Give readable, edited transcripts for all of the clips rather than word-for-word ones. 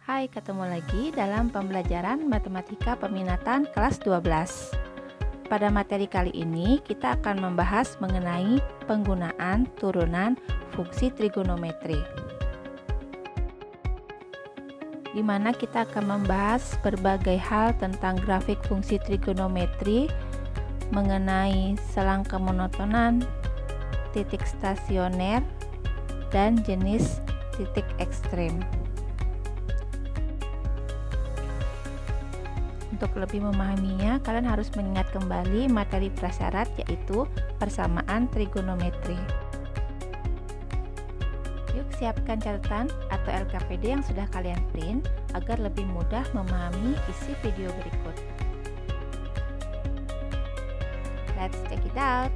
Hai, ketemu lagi dalam pembelajaran Matematika Peminatan kelas 12. Pada materi kali ini, kita akan membahas mengenai penggunaan turunan fungsi trigonometri, di mana kita akan membahas berbagai hal tentang grafik fungsi trigonometri, mengenai selang kemonotonan, titik stasioner, dan jenis titik ekstrem. Untuk lebih memahaminya, kalian harus mengingat kembali materi prasyarat, yaitu persamaan trigonometri. Yuk, siapkan catatan atau LKPD yang sudah kalian print agar lebih mudah memahami isi video berikut. Let's check it out.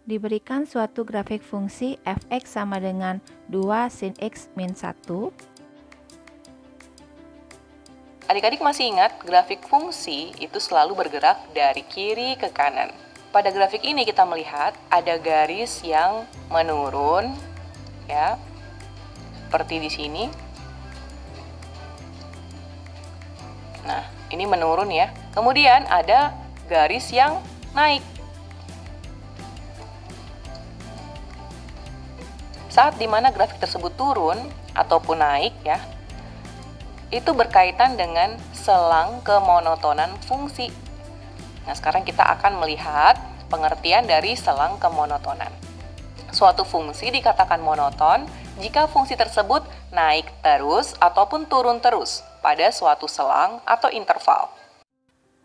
Diberikan suatu grafik fungsi f(x) sama dengan 2 sin x min 1. Adik-adik masih ingat grafik fungsi itu selalu bergerak dari kiri ke kanan. Pada grafik ini kita melihat ada garis yang menurun, ya, seperti di sini. Nah, ini menurun ya. Kemudian ada garis yang naik. Saat dimana grafik tersebut turun ataupun naik ya, itu berkaitan dengan selang kemonotonan fungsi. Nah, sekarang kita akan melihat pengertian dari selang kemonotonan. Suatu fungsi dikatakan monoton jika fungsi tersebut naik terus ataupun turun terus pada suatu selang atau interval.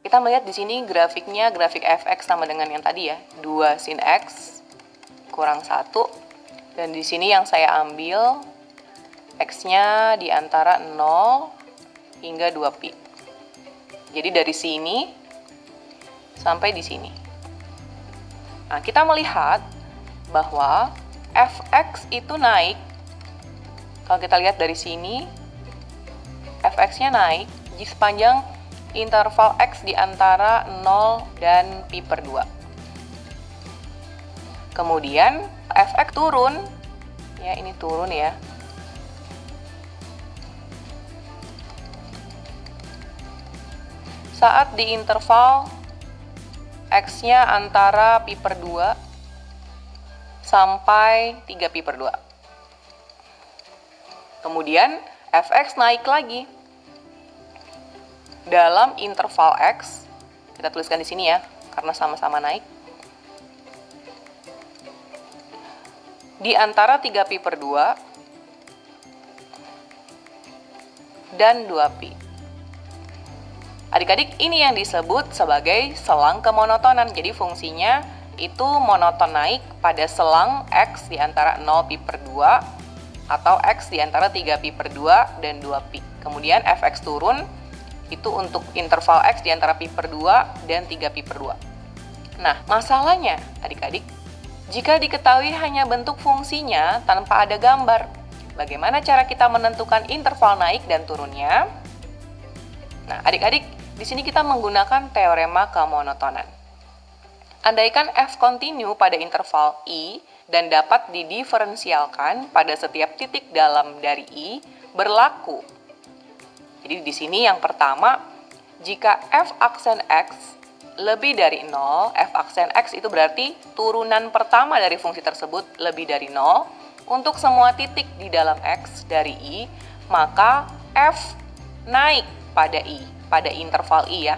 Kita melihat di sini grafiknya, grafik f(x) sama dengan yang tadi ya, 2 sin x kurang 1. Dan di sini yang saya ambil X-nya di antara 0 hingga 2pi. Jadi dari sini sampai di sini. Nah, kita melihat bahwa f(x) itu naik. Kalau kita lihat dari sini, f(x)-nya naik di sepanjang interval x di antara 0 dan pi per 2. Kemudian f(x) turun, ya ini turun ya. Saat di interval X-nya antara pi per 2 sampai 3 pi per 2. Kemudian f(x) naik lagi dalam interval X. Kita tuliskan di sini ya, karena sama-sama naik. Di antara 3 pi per 2 dan 2 pi. Adik-adik, ini yang disebut sebagai selang kemonotonan. Jadi fungsinya itu monoton naik pada selang X di antara 0 pi per 2 atau X di antara 3 pi per 2 dan 2 pi. Kemudian f(x) turun itu untuk interval X di antara pi per 2 dan 3 pi per 2. Nah, masalahnya adik-adik, jika diketahui hanya bentuk fungsinya tanpa ada gambar, bagaimana cara kita menentukan interval naik dan turunnya? Nah, adik-adik, di sini kita menggunakan teorema kemonotonan. Andaikan f kontinu pada interval i dan dapat didiferensialkan pada setiap titik dalam dari i berlaku. Jadi di sini yang pertama, jika f aksen x lebih dari 0, f aksen x itu berarti turunan pertama dari fungsi tersebut lebih dari 0. Untuk semua titik di dalam x dari i, maka f naik pada i, pada interval i ya.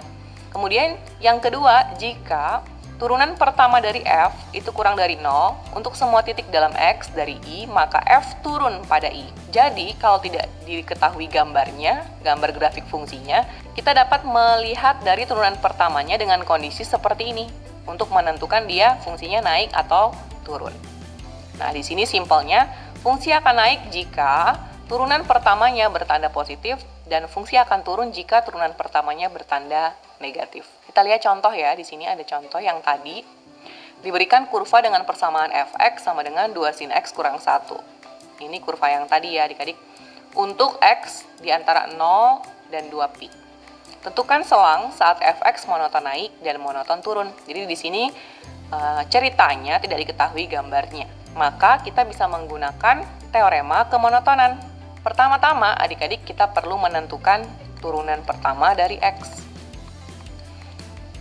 Kemudian yang kedua, jika turunan pertama dari f itu kurang dari 0, untuk semua titik dalam x dari i, maka f turun pada i. Jadi kalau tidak diketahui gambarnya, gambar grafik fungsinya, kita dapat melihat dari turunan pertamanya dengan kondisi seperti ini untuk menentukan dia fungsinya naik atau turun. Nah, di sini simpelnya fungsi akan naik jika turunan pertamanya bertanda positif dan fungsi akan turun jika turunan pertamanya bertanda negatif. Kita lihat contoh ya, di sini ada contoh yang tadi diberikan kurva dengan persamaan f(x) sama dengan 2 sin x kurang 1. Ini kurva yang tadi ya adik-adik. Untuk x di antara 0 dan 2 pi. Tentukan selang saat f(x) monoton naik dan monoton turun. Jadi di sini ceritanya tidak diketahui gambarnya. Maka kita bisa menggunakan teorema kemonotonan. pertama-tama adik-adik kita perlu menentukan turunan pertama dari X.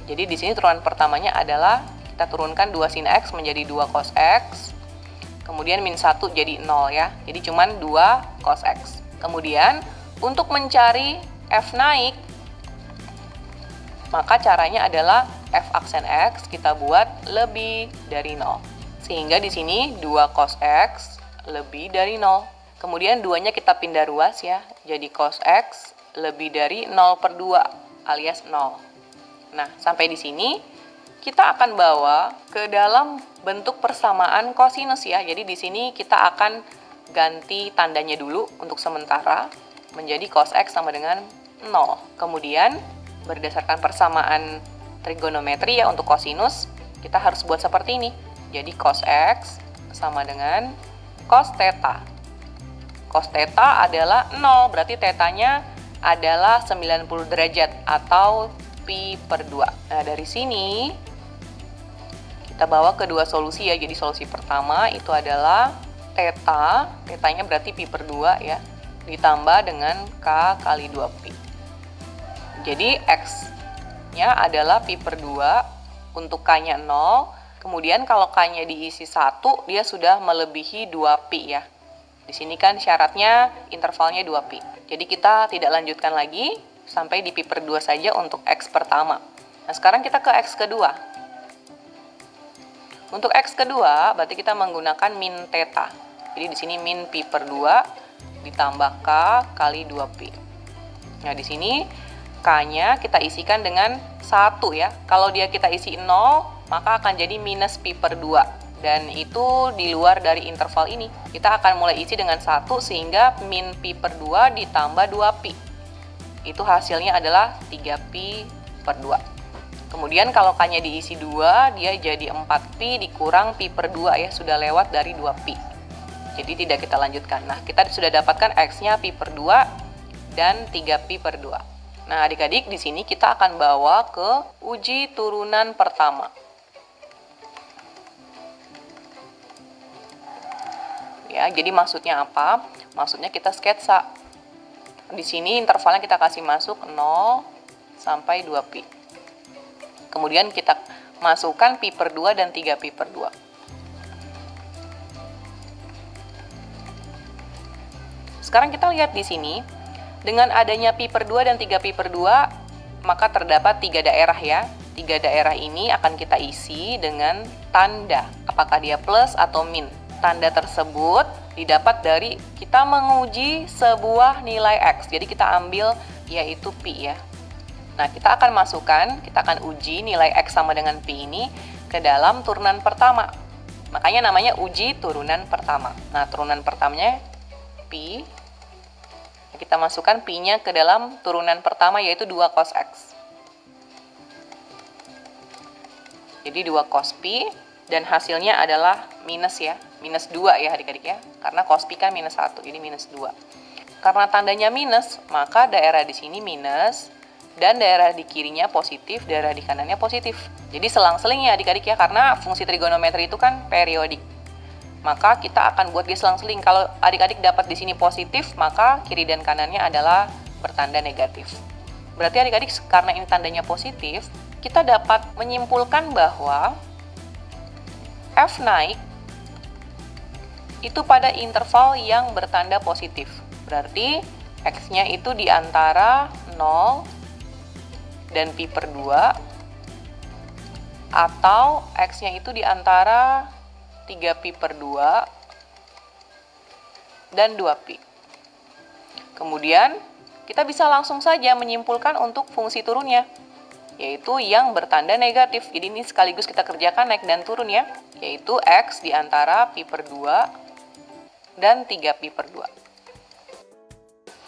Jadi di sini turunan pertamanya adalah kita turunkan 2 sin X menjadi 2 cos X. Kemudian min 1 jadi 0 ya. Jadi cuman 2 cos X. Kemudian untuk mencari F naik, maka caranya adalah F aksen X kita buat lebih dari 0. Sehingga di sini 2 cos X lebih dari 0. Kemudian 2-nya kita pindah ruas ya. Jadi cos X lebih dari 0/2 alias 0. Nah, sampai di sini kita akan bawa ke dalam bentuk persamaan kosinus ya. Jadi di sini kita akan ganti tandanya dulu untuk sementara menjadi cos X sama dengan 0. Kemudian berdasarkan persamaan trigonometri ya untuk kosinus, kita harus buat seperti ini. Jadi cos X sama dengan cos theta. Cos theta adalah 0, berarti tetanya adalah 90 derajat atau pi/2. Nah, dari sini kita bawa kedua solusi ya. Jadi solusi pertama itu adalah tetanya berarti pi/2 ya, ditambah dengan k kali 2pi. Jadi X-nya adalah pi/2, untuk K-nya 0, kemudian kalau K-nya diisi 1, dia sudah melebihi 2pi ya. Di sini kan syaratnya intervalnya 2pi. Jadi kita tidak lanjutkan lagi, sampai di pi/2 saja untuk X pertama. Nah, sekarang kita ke X kedua. Untuk X kedua, berarti kita menggunakan min theta. Jadi di sini min pi/2 ditambah K kali 2pi. Nah, di sini K-nya kita isikan dengan 1 ya. Kalau dia kita isi 0, maka akan jadi minus pi/2. Dan itu di luar dari interval ini. Kita akan mulai isi dengan 1 sehingga min pi/2 ditambah 2pi. Itu hasilnya adalah 3pi/2. Kemudian kalau K-nya diisi 2, dia jadi 4pi dikurang pi/2 ya. Sudah lewat dari 2pi. Jadi tidak kita lanjutkan. Nah, kita sudah dapatkan X-nya pi/2 dan 3pi/2. Nah, adik-adik, di sini kita akan bawa ke uji turunan pertama. Ya, jadi maksudnya apa? Maksudnya kita sketsa. Di sini intervalnya kita kasih masuk 0 sampai 2pi. Kemudian kita masukkan pi/2 dan 3pi/2. Sekarang kita lihat di sini. Dengan adanya pi/2 dan 3pi/2, maka terdapat 3 daerah ya. 3 daerah ini akan kita isi dengan tanda, apakah dia plus atau min. Tanda tersebut didapat dari kita menguji sebuah nilai X. Jadi kita ambil yaitu pi ya. Nah, kita akan masukkan, kita akan uji nilai X sama dengan pi ini ke dalam turunan pertama. Makanya namanya uji turunan pertama. Nah, turunan pertamanya pi. Kita masukkan pi-nya ke dalam turunan pertama yaitu 2 cos X. Jadi 2 cos pi dan hasilnya adalah minus ya. Minus 2 ya adik-adik ya. Karena cos pi kan minus 1, jadi minus 2. Karena tandanya minus, maka daerah di sini minus dan daerah di kirinya positif, daerah di kanannya positif. Jadi selang-seling ya adik-adik ya, karena fungsi trigonometri itu kan periodik. Maka kita akan buat dia selang-seling. Kalau adik-adik dapat di sini positif, maka kiri dan kanannya adalah bertanda negatif. Berarti adik-adik karena ini tandanya positif, kita dapat menyimpulkan bahwa F naik itu pada interval yang bertanda positif. Berarti X-nya itu di antara 0 dan pi/2 atau X-nya itu di antara 3pi/2 dan 2pi. Kemudian kita bisa langsung saja menyimpulkan untuk fungsi turunnya, yaitu yang bertanda negatif. Jadi ini sekaligus kita kerjakan naik dan turun ya, yaitu X di antara pi/2 dan 3pi/2.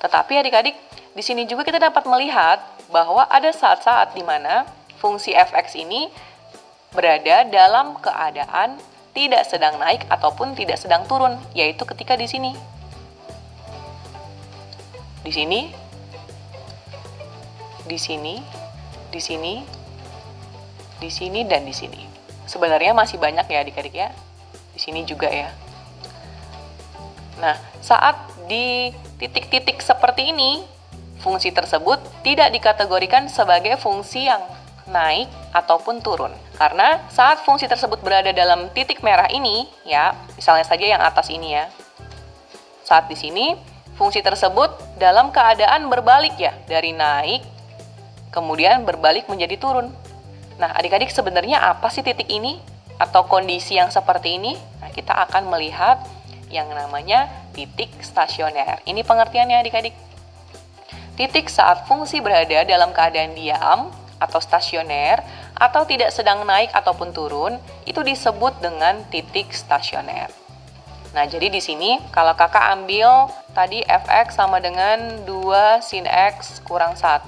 Tetapi adik-adik, di sini juga kita dapat melihat bahwa ada saat-saat di mana fungsi f(x) ini berada dalam keadaan tidak sedang naik ataupun tidak sedang turun, yaitu ketika di sini. Di sini, di sini, di sini, di sini, dan di sini. Sebenarnya masih banyak ya adik-adik ya. Di sini juga ya. Nah, saat di titik-titik seperti ini, fungsi tersebut tidak dikategorikan sebagai fungsi yang naik ataupun turun. Karena saat fungsi tersebut berada dalam titik merah ini, ya, misalnya saja yang atas ini ya. Saat di sini, fungsi tersebut dalam keadaan berbalik ya, dari naik, kemudian berbalik menjadi turun. Nah, adik-adik sebenarnya apa sih titik ini? Atau kondisi yang seperti ini? Nah, kita akan melihat yang namanya titik stasioner. Ini pengertiannya adik-adik. Titik saat fungsi berada dalam keadaan diam atau stasioner atau tidak sedang naik ataupun turun, itu disebut dengan titik stasioner. Nah, jadi di sini kalau kakak ambil tadi fx sama dengan 2 sin x kurang 1,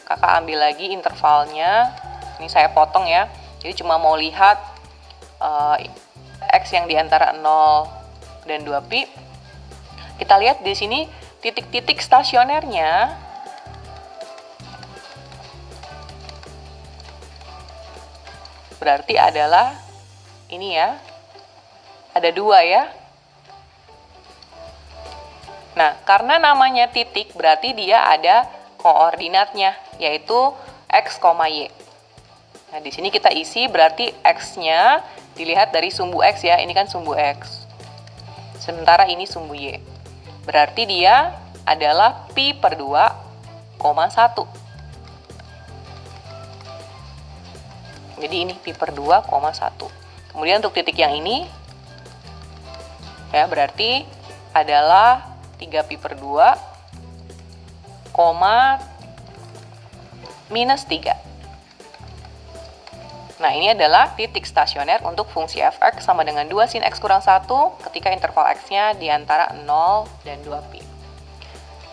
kakak ambil lagi intervalnya. Ini saya potong ya. Jadi cuma mau lihat x yang di antara 0 dan 2pi. Kita lihat di sini titik-titik stasionernya berarti adalah ini ya. Ada 2 ya. Nah, karena namanya titik berarti dia ada koordinatnya, yaitu x, y. Nah, di sini kita isi berarti x-nya dilihat dari sumbu x ya. Ini kan sumbu x. Sementara ini sumbu y. Berarti dia adalah pi per 2, 1. Jadi ini pi per 2, 1. Kemudian untuk titik yang ini, ya berarti adalah 3 pi per 2, minus 3. Nah, ini adalah titik stasioner untuk fungsi fx sama dengan 2 sin x kurang 1 ketika interval x-nya di antara 0 dan 2pi.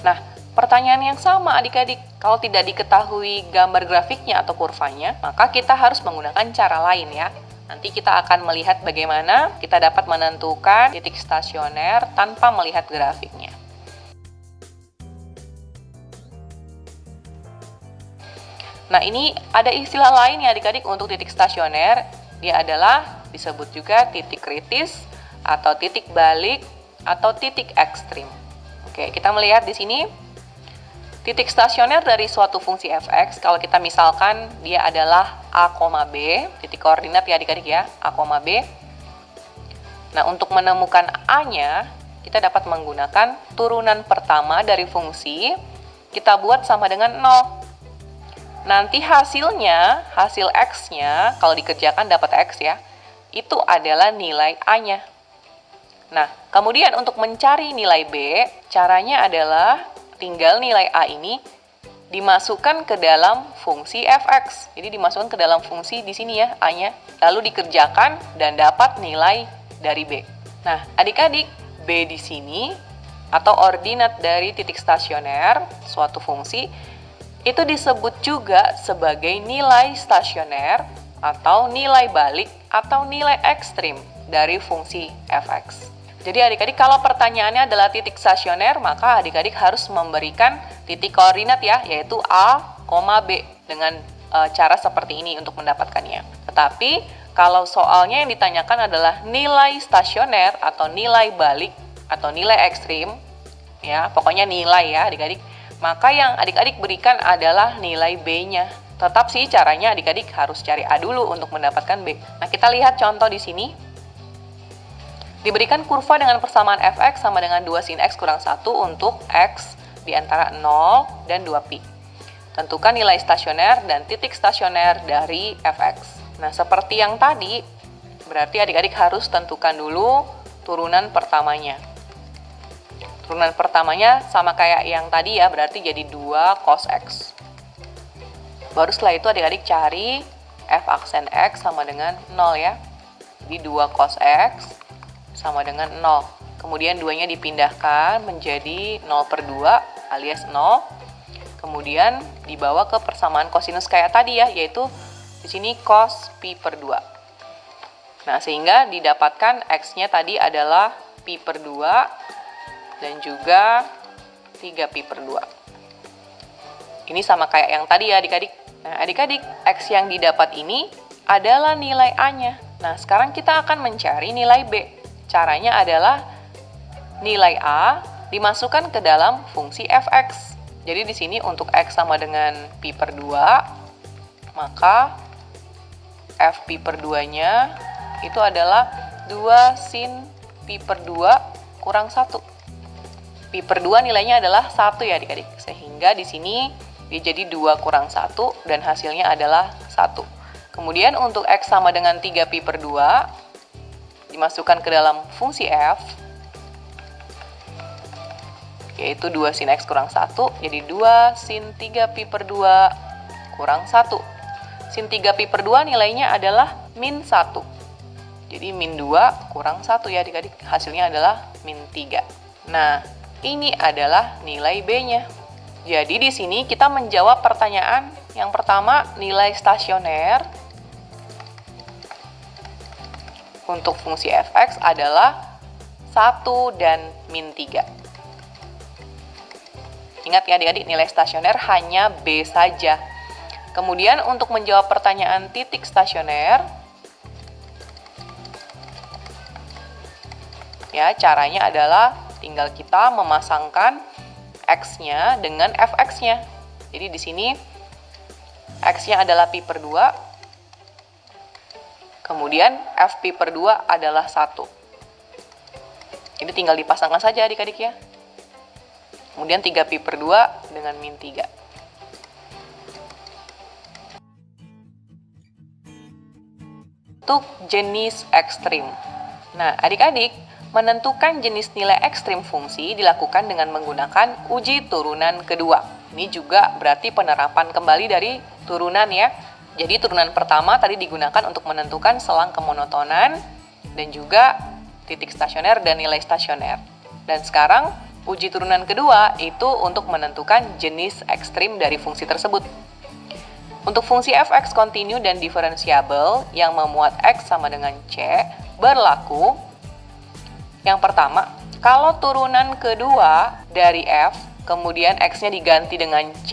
Nah, pertanyaan yang sama adik-adik, kalau tidak diketahui gambar grafiknya atau kurvanya, maka kita harus menggunakan cara lain ya. Nanti kita akan melihat bagaimana kita dapat menentukan titik stasioner tanpa melihat grafiknya. Nah, ini ada istilah lain ya adik-adik untuk titik stasioner. Dia adalah disebut juga titik kritis atau titik balik atau titik ekstrim. Oke, kita melihat di sini titik stasioner dari suatu fungsi fx. Kalau kita misalkan dia adalah a, b, titik koordinat ya adik-adik ya, a, b. Nah, untuk menemukan a-nya, kita dapat menggunakan turunan pertama dari fungsi, kita buat sama dengan 0. Nanti hasilnya, hasil x-nya, kalau dikerjakan dapat x ya, itu adalah nilai a-nya. Nah, kemudian untuk mencari nilai b, caranya adalah tinggal nilai a ini dimasukkan ke dalam fungsi fx. Jadi dimasukkan ke dalam fungsi di sini ya, a-nya. Lalu dikerjakan dan dapat nilai dari b. Nah, adik-adik, b di sini atau ordinat dari titik stasioner suatu fungsi itu disebut juga sebagai nilai stasioner atau nilai balik atau nilai ekstrim dari fungsi fx. Jadi adik-adik kalau pertanyaannya adalah titik stasioner, maka adik-adik harus memberikan titik koordinat ya, yaitu a, b dengan cara seperti ini untuk mendapatkannya. Tetapi kalau soalnya yang ditanyakan adalah nilai stasioner atau nilai balik atau nilai ekstrim, ya pokoknya nilai ya adik-adik, maka yang adik-adik berikan adalah nilai B-nya. Tetap sih caranya adik-adik harus cari A dulu untuk mendapatkan B. Nah, kita lihat contoh di sini. Diberikan kurva dengan persamaan fx sama dengan 2 sin x kurang 1 untuk x di antara 0 dan 2pi. Tentukan nilai stasioner dan titik stasioner dari fx. Nah, seperti yang tadi, berarti adik-adik harus tentukan dulu turunan pertamanya. Turunan pertamanya sama kayak yang tadi ya, berarti jadi 2 cos x. Baru setelah itu adik-adik cari f aksen x sama dengan 0 ya. Di 2 cos x sama dengan 0. Kemudian 2-nya dipindahkan menjadi 0 per 2 alias 0. Kemudian dibawa ke persamaan kosinus kayak tadi ya, yaitu di sini cos pi per 2. Nah, sehingga didapatkan x-nya tadi adalah pi per 2 dan juga 3 pi per 2. Ini sama kayak yang tadi ya adik-adik. Nah, adik-adik, x yang didapat ini adalah nilai A-nya. Nah, sekarang kita akan mencari nilai B. Caranya adalah nilai A dimasukkan ke dalam fungsi fx. Jadi di sini untuk x sama dengan pi per 2, maka f pi per 2-nya itu adalah 2 sin pi per 2 kurang 1. Pi per 2 nilainya adalah 1 ya adik-adik. Sehingga di sini dia jadi 2 kurang 1 dan hasilnya adalah 1. Kemudian untuk x sama dengan 3 pi per 2 dimasukkan ke dalam fungsi f, yaitu 2 sin x kurang 1, jadi 2 sin 3 pi per 2 kurang 1. Sin 3 pi per 2 nilainya adalah min 1. Jadi min 2 kurang 1 ya adik-adik, hasilnya adalah min 3. Nah, ini adalah nilai B-nya. Jadi di sini kita menjawab pertanyaan yang pertama, nilai stasioner untuk fungsi fx adalah 1 dan min 3. Ingat ya adik-adik, nilai stasioner hanya B saja. Kemudian untuk menjawab pertanyaan titik stasioner, ya caranya adalah tinggal kita memasangkan x-nya dengan fx-nya. Jadi di sini x-nya adalah pi per 2, kemudian f pi per 2 adalah 1. Jadi tinggal dipasangkan saja adik-adik ya. Kemudian 3 pi per 2 dengan min 3. Untuk jenis ekstrim. Nah, adik-adik, menentukan jenis nilai ekstrim fungsi dilakukan dengan menggunakan uji turunan kedua. Ini juga berarti penerapan kembali dari turunan ya. Jadi turunan pertama tadi digunakan untuk menentukan selang kemonotonan dan juga titik stasioner dan nilai stasioner. Dan sekarang uji turunan kedua itu untuk menentukan jenis ekstrim dari fungsi tersebut. Untuk fungsi fx kontinu dan diferensiabel yang memuat x sama dengan c berlaku. Yang pertama, kalau turunan kedua dari f, kemudian x-nya diganti dengan c,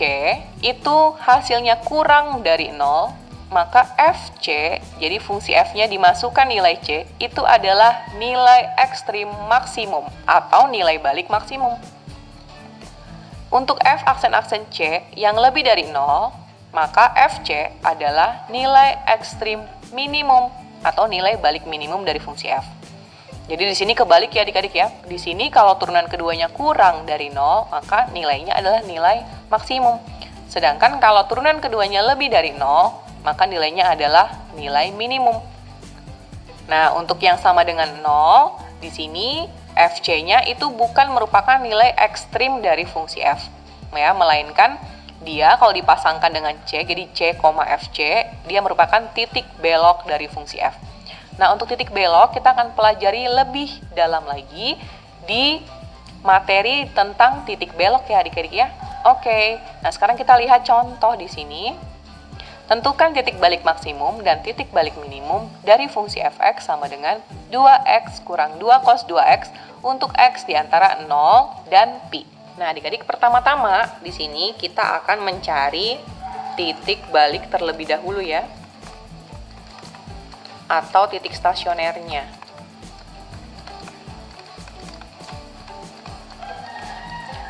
itu hasilnya kurang dari 0, maka fc, jadi fungsi f-nya dimasukkan nilai c, itu adalah nilai ekstrim maksimum atau nilai balik maksimum. Untuk f aksen-aksen c yang lebih dari 0, maka fc adalah nilai ekstrim minimum atau nilai balik minimum dari fungsi f. Jadi di sini kebalik ya adik-adik ya. Di sini kalau turunan keduanya kurang dari 0, maka nilainya adalah nilai maksimum. Sedangkan kalau turunan keduanya lebih dari 0, maka nilainya adalah nilai minimum. Nah, untuk yang sama dengan 0, di sini fc-nya itu bukan merupakan nilai ekstrim dari fungsi f, ya, melainkan dia kalau dipasangkan dengan c, jadi c, fc, dia merupakan titik belok dari fungsi f. Nah, untuk titik belok kita akan pelajari lebih dalam lagi di materi tentang titik belok ya adik-adik ya. Oke, nah sekarang kita lihat contoh di sini. Tentukan titik balik maksimum dan titik balik minimum dari fungsi fx sama dengan 2x kurang 2 cos 2x untuk x di antara 0 dan pi. Nah, adik-adik, pertama-tama di sini kita akan mencari titik balik terlebih dahulu ya, atau titik stasionernya.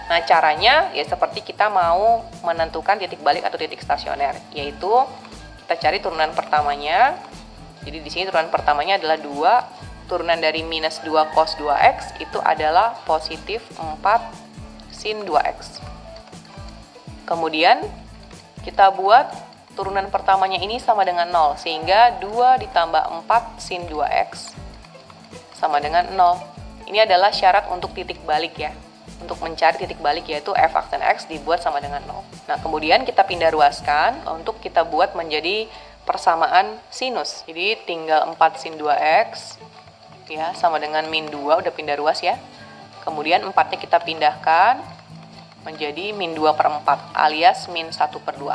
Nah, caranya ya seperti kita mau menentukan titik balik atau titik stasioner, yaitu kita cari turunan pertamanya. Jadi di sini turunan pertamanya adalah 2, turunan dari minus 2 cos 2x itu adalah positif 4 sin 2x. Kemudian kita buat turunan pertamanya ini sama dengan 0, sehingga 2 ditambah 4 sin 2x sama dengan 0. Ini adalah syarat untuk titik balik ya. Untuk mencari titik balik yaitu f aksen x dibuat sama dengan 0. Nah, kemudian kita pindah ruaskan untuk kita buat menjadi persamaan sinus. Jadi tinggal 4 sin 2x ya sama dengan min 2, udah pindah ruas ya. Kemudian 4-nya kita pindahkan menjadi min 2 per 4 alias min 1 per 2.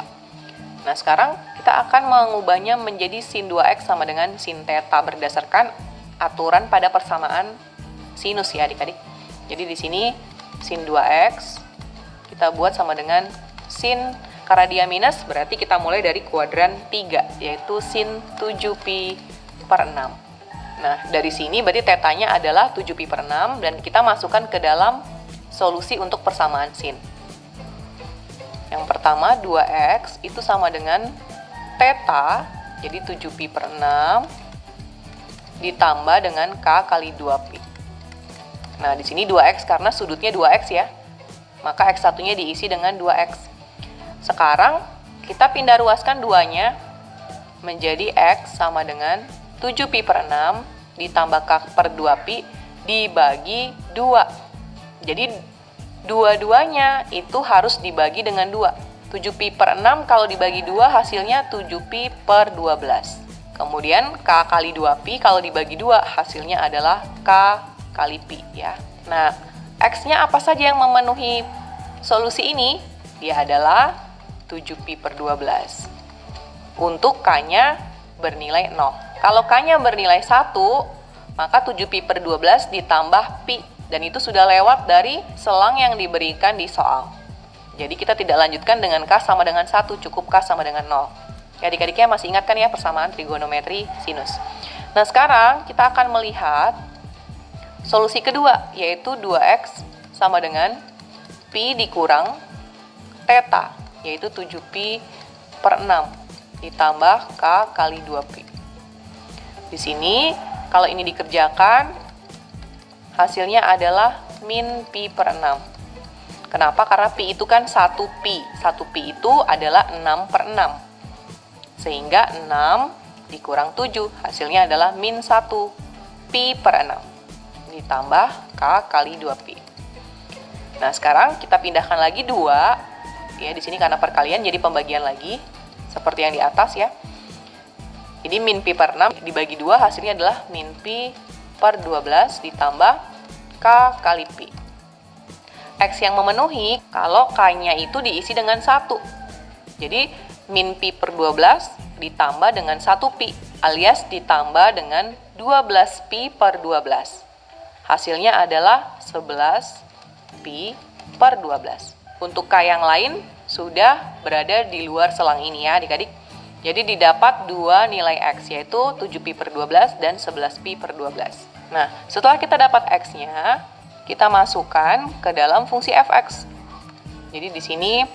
Nah, sekarang kita akan mengubahnya menjadi sin 2x sama dengan sin theta berdasarkan aturan pada persamaan sinus ya adik-adik. Jadi di sini sin 2x kita buat sama dengan sin, karena dia minus berarti kita mulai dari kuadran 3 yaitu sin 7pi per 6. Nah, dari sini berarti tetanya adalah 7pi per 6 dan kita masukkan ke dalam solusi untuk persamaan sin. Yang pertama 2x itu sama dengan theta, jadi 7pi per 6 ditambah dengan k kali 2pi. Nah, di sini 2x karena sudutnya 2x ya. Maka x1-nya diisi dengan 2x. Sekarang kita pindah ruaskan 2-nya menjadi x sama dengan 7pi per 6 ditambah k per 2pi dibagi 2. Jadi dua-duanya itu harus dibagi dengan 2. 7pi per 6 kalau dibagi 2 hasilnya 7pi per 12. Kemudian k kali 2pi kalau dibagi 2 hasilnya adalah k kali pi ya. Nah, x-nya apa saja yang memenuhi solusi ini? Dia adalah 7pi per 12. Untuk k-nya bernilai 0. Kalau k-nya bernilai 1, maka 7pi per 12 ditambah pi. Dan itu sudah lewat dari selang yang diberikan di soal. Jadi kita tidak lanjutkan dengan k sama dengan 1, cukup k sama dengan 0. Ya, adik-adiknya masih ingat kan ya persamaan trigonometri sinus. Nah, sekarang kita akan melihat solusi kedua, yaitu 2x sama dengan pi dikurang theta, yaitu 7pi per 6 ditambah k kali 2pi. Di sini, kalau ini dikerjakan, hasilnya adalah min pi per 6. Kenapa? Karena pi itu kan 1pi. 1pi itu adalah 6 per 6. Sehingga 6 dikurang 7, hasilnya adalah min 1 pi per 6 ditambah k kali 2pi. Nah, sekarang kita pindahkan lagi 2. Ya, di sini karena perkalian jadi pembagian lagi seperti yang di atas ya. Jadi min pi per 6 dibagi 2 hasilnya adalah min pi per 12 ditambah k kali pi. X yang memenuhi kalau k-nya itu diisi dengan 1. Jadi min pi per 12 ditambah dengan 1pi alias ditambah dengan 12pi per 12. Hasilnya adalah 11pi per 12. Untuk k yang lain sudah berada di luar selang ini ya adik-adik. Jadi didapat dua nilai x, yaitu 7pi per 12 dan 11pi per 12. Nah, setelah kita dapat x-nya, kita masukkan ke dalam fungsi fx. Jadi di sini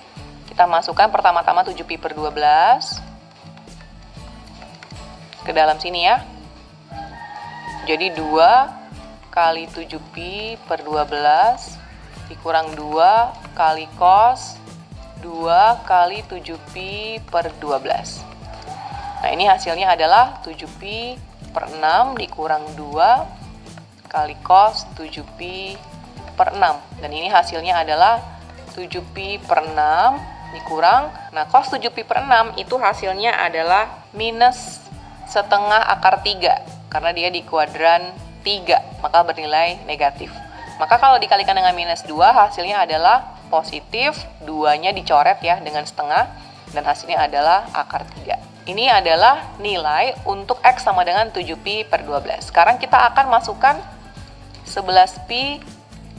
kita masukkan pertama-tama 7pi per 12 ke dalam sini ya. Jadi 2 kali 7pi per 12 dikurang 2 kali cos 2 kali 7pi per 12. Nah, ini hasilnya adalah 7pi per 6 dikurang 2 kali cos 7pi per 6. Dan ini hasilnya adalah 7pi per 6 dikurang, nah cos 7pi per 6 itu hasilnya adalah minus setengah akar 3 karena dia di kuadran 3, maka bernilai negatif. Maka kalau dikalikan dengan minus 2 hasilnya adalah positif, 2-nya dicoret ya dengan setengah dan hasilnya adalah akar 3. Ini adalah nilai untuk x sama dengan 7pi per 12. Sekarang kita akan masukkan 11pi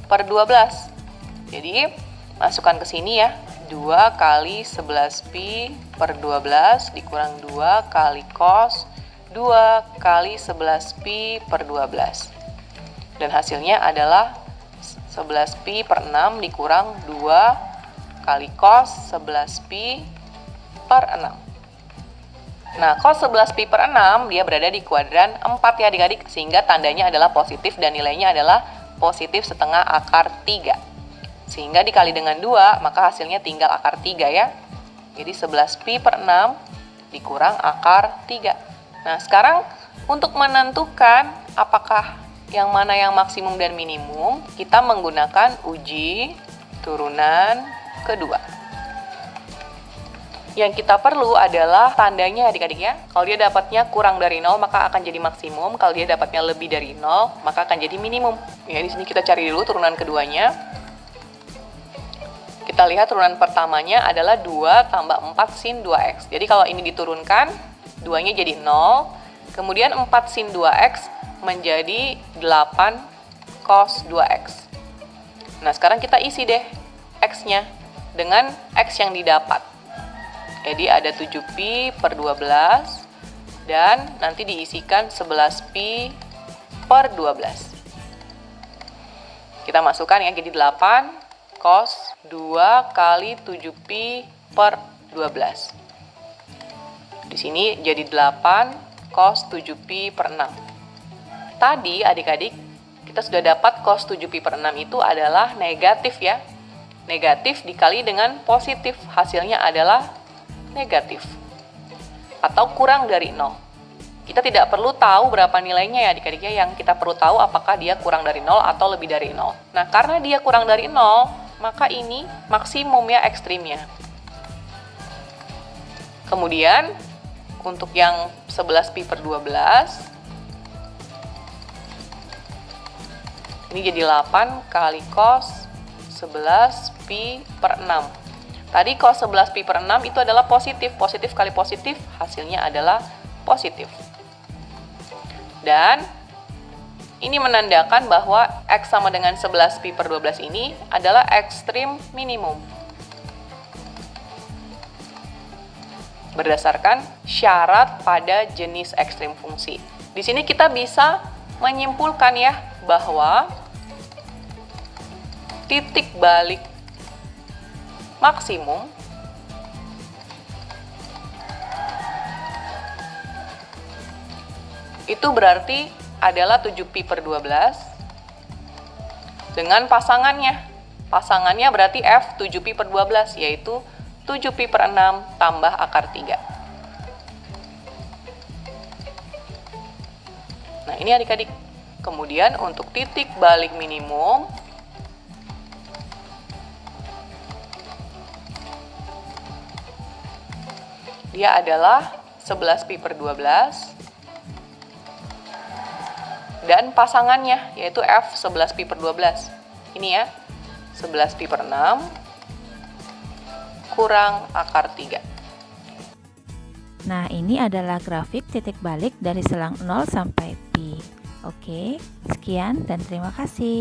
per 12. Jadi masukkan ke sini ya. 2 kali 11pi per 12 dikurang 2 kali cos 2 kali 11pi per 12. Dan hasilnya adalah 11pi per 6 dikurang 2 kali cos 11pi per 6. Nah, cos 11pi per 6 dia berada di kuadran 4 ya adik-adik, sehingga tandanya adalah positif dan nilainya adalah positif setengah akar 3. Sehingga dikali dengan 2, maka hasilnya tinggal akar 3 ya. Jadi 11pi per 6 dikurang akar 3. Nah, sekarang untuk menentukan apakah yang mana yang maksimum dan minimum, kita menggunakan uji turunan kedua. Yang kita perlu adalah tandanya adik-adik ya. Kalau dia dapatnya kurang dari 0, maka akan jadi maksimum. Kalau dia dapatnya lebih dari 0, maka akan jadi minimum. Ya, di sini kita cari dulu turunan keduanya. Kita lihat turunan pertamanya adalah 2 tambah 4 sin 2x. Jadi kalau ini diturunkan, 2-nya jadi 0. Kemudian 4 sin 2x menjadi 8 cos 2x. Nah, sekarang kita isi deh x-nya dengan x yang didapat. Jadi ada 7pi per 12 dan nanti diisikan 11pi per 12. Kita masukkan ya, jadi 8 cos 2 kali 7pi per 12. Di sini jadi 8 cos 7pi per 6. Tadi adik-adik kita sudah dapat cos 7pi per 6 itu adalah negatif ya. Negatif dikali dengan positif, hasilnya adalah negatif. Atau kurang dari 0. Kita tidak perlu tahu berapa nilainya ya adik-adik ya, yang kita perlu tahu apakah dia kurang dari 0 atau lebih dari 0. Nah, karena dia kurang dari 0, maka ini maksimum ya ekstrimnya. Kemudian, untuk yang 11pi per 12, ini jadi 8 kali cos 11pi per 6. Tadi cos 11pi per 6 itu adalah positif. Positif kali positif, hasilnya adalah positif. Dan ini menandakan bahwa X sama dengan 11pi per 12 ini adalah ekstrim minimum. Berdasarkan syarat pada jenis ekstrim fungsi. Di sini kita bisa menyimpulkan ya bahwa titik balik maksimum itu berarti adalah 7pi per 12 dengan pasangannya. Pasangannya berarti F 7pi per 12, yaitu 7pi per 6 tambah akar 3. Nah, ini adik-adik. Kemudian untuk titik balik minimum, dia adalah 11pi per 12 dan pasangannya yaitu F 11pi per 12. Ini ya, 11pi per 6 kurang akar 3. Nah, ini adalah grafik titik balik dari selang 0 sampai pi. Oke, sekian dan terima kasih.